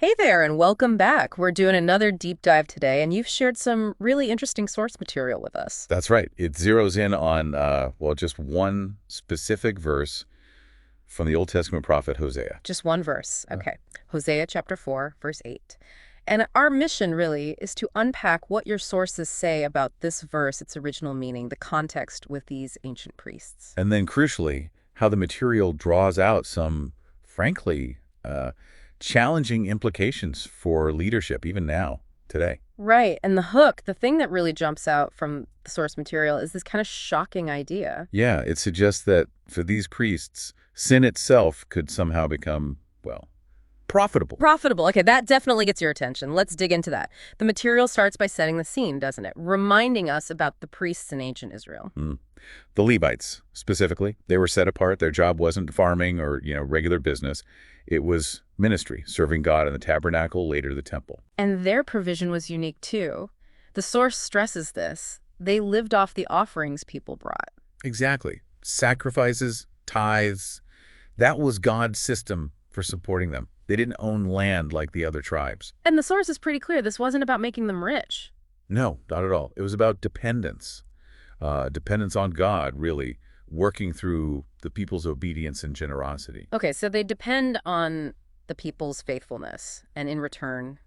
Hey there, and welcome back. We're doing another deep dive today, and you've shared some really interesting source material with us. That's right. It zeroes in on, just one specific verse from the Old Testament prophet Hosea. Just one verse. Uh, Okay. Hosea chapter 4, verse 8. And our mission really is to unpack what your sources say about this verse, its original meaning, the context with these ancient priests. And then, crucially, how the material draws out some, frankly, challenging implications for leadership, even now, today. Right. And the hook, the thing that really jumps out from the source material is this kind of shocking idea. Yeah, it suggests that for these priests, sin itself could somehow become, profitable. Profitable. Okay, that definitely gets your attention. Let's dig into that. The material starts by setting the scene, doesn't it? Reminding us about the priests in ancient Israel. Mm. The Levites, specifically, they were set apart. Their job wasn't farming or, regular business. It was ministry, serving God in the tabernacle, later the temple. And their provision was unique too. The source stresses this. They lived off the offerings people brought. Exactly. Sacrifices, tithes, that was God's system for supporting them. They didn't own land like the other tribes. And the source is pretty clear. This wasn't about making them rich. No, not at all. It was about dependence. Dependence on God, really, working through the people's obedience and generosity. Okay, so they depend on the people's faithfulness, and in return,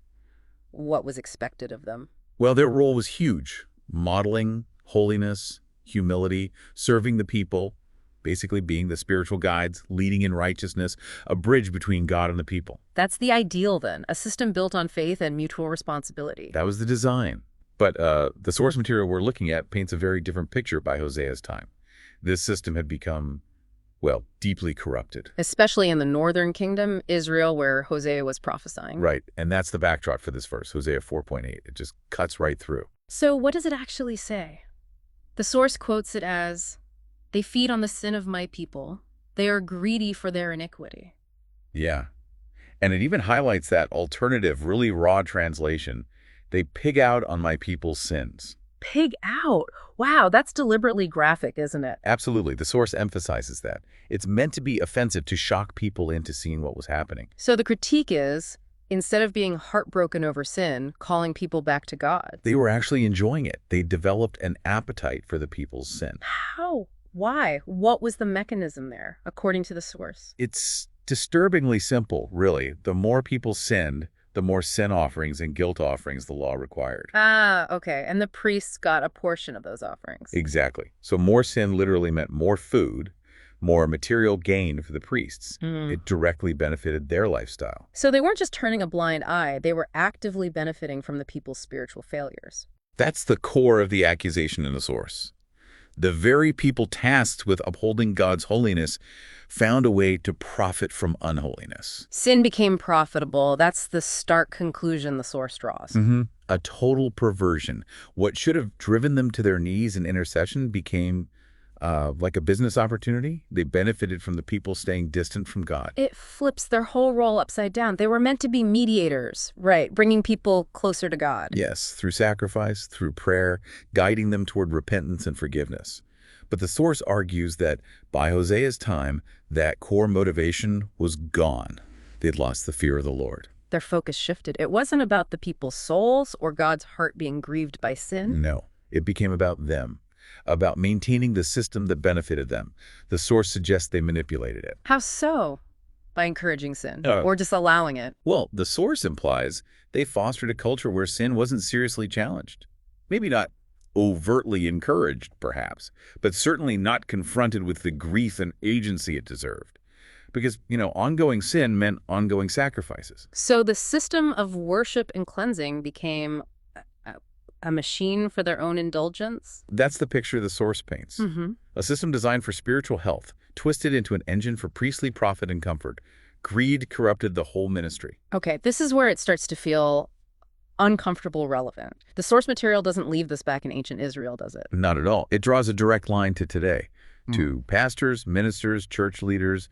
what was expected of them. Well, their role was huge. Modeling holiness, humility, serving the people, basically being the spiritual guides, leading in righteousness, a bridge between God and the people. That's the ideal then, a system built on faith and mutual responsibility. That was the design. But the source material we're looking at paints a very different picture by Hosea's time. This system had become, deeply corrupted. Especially in the northern kingdom, Israel, where Hosea was prophesying. Right, and that's the backdrop for this verse, Hosea 4.8. It just cuts right through. So what does it actually say? The source quotes it as, "They feed on the sin of my people. They are greedy for their iniquity." Yeah, and it even highlights that alternative, really raw translation. They pig out on my people's sins. Pig out. Wow, that's deliberately graphic, isn't it? Absolutely. The source emphasizes that. It's meant to be offensive to shock people into seeing what was happening. So the critique is, instead of being heartbroken over sin, calling people back to God. They were actually enjoying it. They developed an appetite for the people's sin. How? Why? What was the mechanism there, according to the source? It's disturbingly simple, really. The more people sinned, the more sin offerings and guilt offerings the law required. Ah, okay. And the priests got a portion of those offerings. Exactly. So more sin literally meant more food, more material gain for the priests. It directly benefited their lifestyle. So they weren't just turning a blind eye, they were actively benefiting from the people's spiritual failures. That's the core of the accusation in the source. The very people tasked with upholding God's holiness found a way to profit from unholiness. Sin became profitable. That's the stark conclusion the source draws. A total perversion. What should have driven them to their knees in intercession became like a business opportunity. They benefited from the people staying distant from God. It flips their whole role upside down. They were meant to be mediators, right, bringing people closer to God. Yes, through sacrifice, through prayer, guiding them toward repentance and forgiveness. But the source argues that by Hosea's time, that core motivation was gone. They'd lost the fear of the Lord. Their focus shifted. It wasn't about the people's souls or God's heart being grieved by sin. No, it became about them, about maintaining the system that benefited them. The source suggests they manipulated it. How so? By encouraging sin Uh, or just allowing it. Well, the source implies they fostered a culture where sin wasn't seriously challenged. Maybe not overtly encouraged, perhaps, but certainly not confronted with the grief and agency it deserved. Because, ongoing sin meant ongoing sacrifices. So the system of worship and cleansing became a machine for their own indulgence? That's the picture the source paints. A system designed for spiritual health, twisted into an engine for priestly profit and comfort. Greed corrupted the whole ministry. Okay, this is where it starts to feel uncomfortable relevant. The source material doesn't leave this back in ancient Israel, does it? Not at all. It draws a direct line to today, to pastors, ministers, church leaders,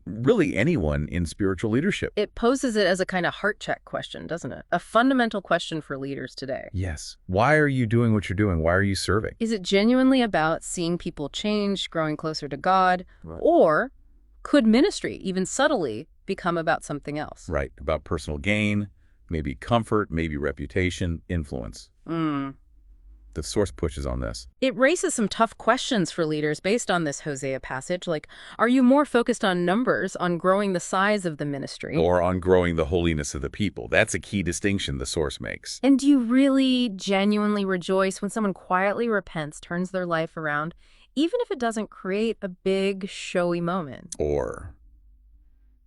really anyone in spiritual leadership. It poses it as a kind of heart check question, doesn't it? A fundamental question for leaders today. Yes. Why are you doing what you're doing? Why are you serving? Is it genuinely about seeing people change, growing closer to God? Right. Or could ministry, even subtly, become about something else. Right, about personal gain, maybe comfort, maybe reputation, influence. Mm. The source pushes on this. It raises some tough questions for leaders based on this Hosea passage, like, are you more focused on numbers, on growing the size of the ministry? Or on growing the holiness of the people. That's a key distinction the source makes. And do you really genuinely rejoice when someone quietly repents, turns their life around, even if it doesn't create a big, showy moment? Or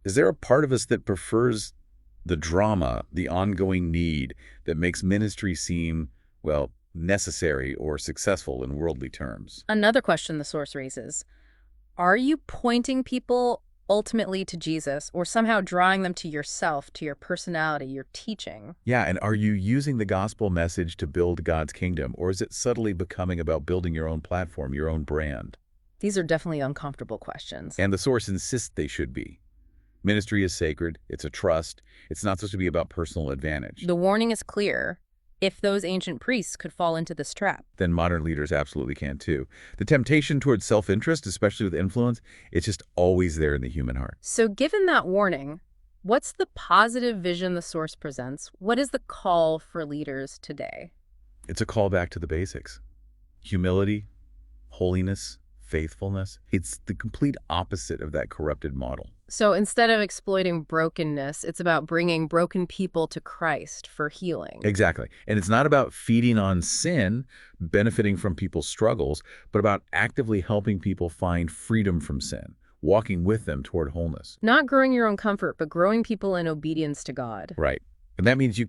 is there a part of us that prefers the drama, the ongoing need that makes ministry seem, well, necessary or successful in worldly terms? Another question the source raises, are you pointing people ultimately to Jesus or somehow drawing them to yourself, to your personality, your teaching? Yeah, and are you using the gospel message to build God's kingdom, or is it subtly becoming about building your own platform, your own brand? These are definitely uncomfortable questions. And the source insists they should be. Ministry is sacred. It's a trust. It's not supposed to be about personal advantage. The warning is clear. If those ancient priests could fall into this trap. Then modern leaders absolutely can too. The temptation towards self-interest, especially with influence, it's just always there in the human heart. So given that warning, what's the positive vision the source presents? What is the call for leaders today? It's a call back to the basics. Humility, holiness, faithfulness. It's the complete opposite of that corrupted model. So instead of exploiting brokenness, it's about bringing broken people to Christ for healing. Exactly. And it's not about feeding on sin, benefiting from people's struggles, but about actively helping people find freedom from sin, walking with them toward wholeness. Not growing your own comfort, but growing people in obedience to God. Right. And that means you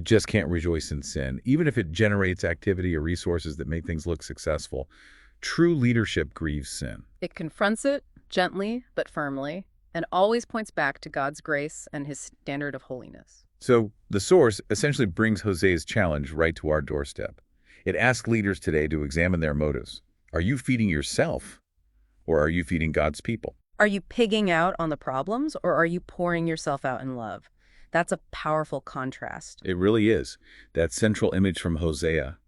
just can't rejoice in sin, even if it generates activity or resources that make things look successful. True leadership grieves sin. It confronts it gently but firmly, and always points back to God's grace and his standard of holiness. So the source essentially brings Hosea's challenge right to our doorstep. It asks leaders today to examine their motives. Are you feeding yourself, or are you feeding God's people? Are you pigging out on the problems, or are you pouring yourself out in love? That's a powerful contrast. It really is. That central image from Hosea,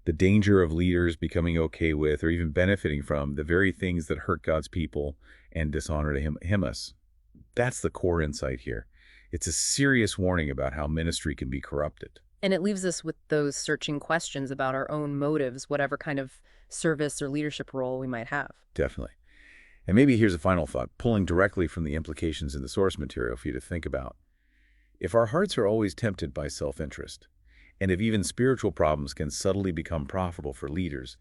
the danger of leaders becoming okay with or even benefiting from the very things that hurt God's people and dishonor to him us. That's the core insight here. It's a serious warning about how ministry can be corrupted. And it leaves us with those searching questions about our own motives, whatever kind of service or leadership role we might have. Definitely. And maybe here's a final thought, pulling directly from the implications in the source material for you to think about. If our hearts are always tempted by self-interest, and if even spiritual problems can subtly become profitable for leaders,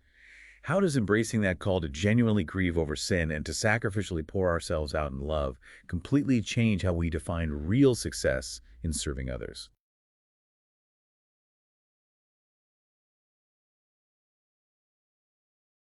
how does embracing that call to genuinely grieve over sin and to sacrificially pour ourselves out in love completely change how we define real success in serving others?